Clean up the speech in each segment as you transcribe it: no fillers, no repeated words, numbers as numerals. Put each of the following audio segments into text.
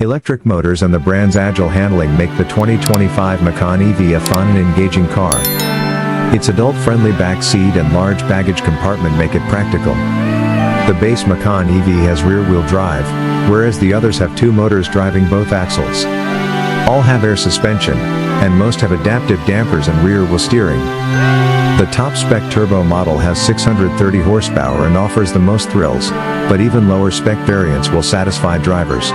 Electric motors and the brand's agile handling make the 2025 Macan EV a fun and engaging car. Its adult-friendly back seat and large baggage compartment make it practical. The base Macan EV has rear-wheel drive, whereas the others have two motors driving both axles. All have air suspension, and most have adaptive dampers and rear-wheel steering. The top-spec turbo model has 630 horsepower and offers the most thrills, but even lower-spec variants will satisfy drivers.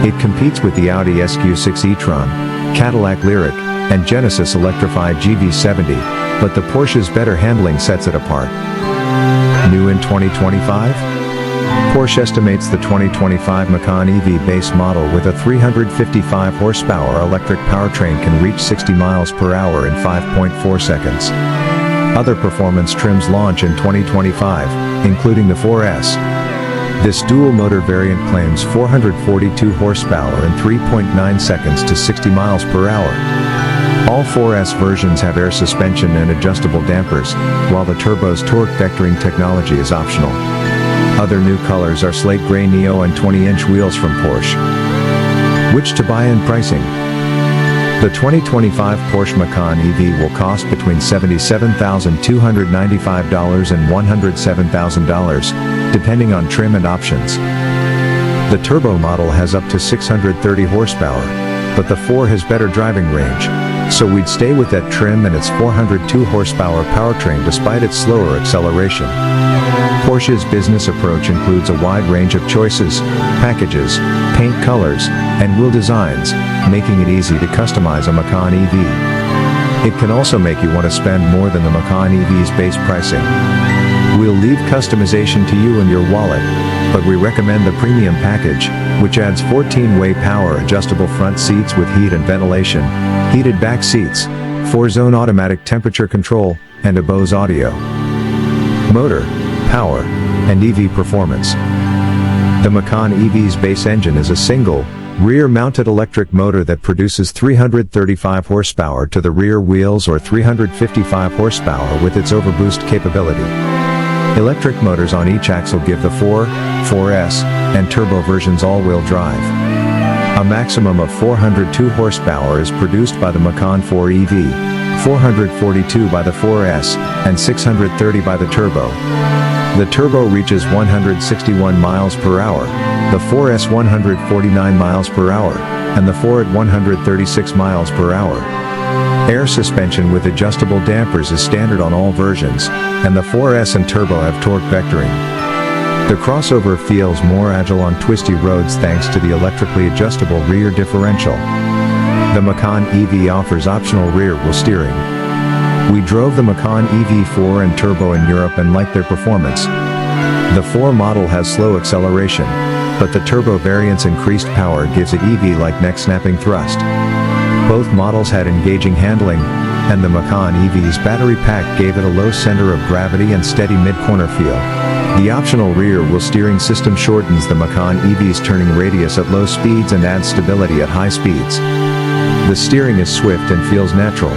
It competes with the Audi SQ6 e-tron, Cadillac Lyriq, and Genesis electrified GV70, but the Porsche's better handling sets it apart. New in 2025? Porsche estimates the 2025 Macan EV base model with a 355 horsepower electric powertrain can reach 60 miles per hour in 5.4 seconds. Other performance trims launch in 2025, including the 4S. This dual-motor variant claims 442 horsepower in 3.9 seconds to 60 miles per hour. All 4S versions have air suspension and adjustable dampers, while the turbo's torque vectoring technology is optional. Other new colors are slate gray Neo and 20-inch wheels from Porsche. Which to buy and pricing? The 2025 Porsche Macan EV will cost between $77,295 and $107,000, depending on trim and options. The turbo model has up to 630 horsepower, but the 4 has better driving range, so we'd stay with that trim and its 402 horsepower powertrain despite its slower acceleration. Porsche's business approach includes a wide range of choices, packages, paint colors, and wheel designs, making it easy to customize a Macan EV. It can also make you want to spend more than the Macan EV's base pricing. We'll leave customization to you and your wallet, but we recommend the premium package, which adds 14-way power adjustable front seats with heat and ventilation, heated back seats, 4-zone automatic temperature control, and a Bose audio. Motor, power, and EV performance. The Macan EV's base engine is a single, rear-mounted electric motor that produces 335 horsepower to the rear wheels or 355 horsepower with its overboost capability. Electric motors on each axle give the 4, 4S, and turbo versions all-wheel drive. A maximum of 402 horsepower is produced by the Macan 4 EV, 442 by the 4S, and 630 by the turbo. The turbo reaches 161 miles per hour, the 4S 149 miles per hour, and the 4 at 136 miles per hour. Air suspension with adjustable dampers is standard on all versions, and the 4S and turbo have torque vectoring. The crossover feels more agile on twisty roads thanks to the electrically adjustable rear differential. The Macan EV offers optional rear-wheel steering. We drove the Macan EV4 and turbo in Europe and liked their performance. The 4 model has slow acceleration, but the turbo variant's increased power gives it EV-like neck-snapping thrust. Both models had engaging handling, and the Macan EV's battery pack gave it a low center of gravity and steady mid-corner feel. The optional rear-wheel steering system shortens the Macan EV's turning radius at low speeds and adds stability at high speeds. The steering is swift and feels natural,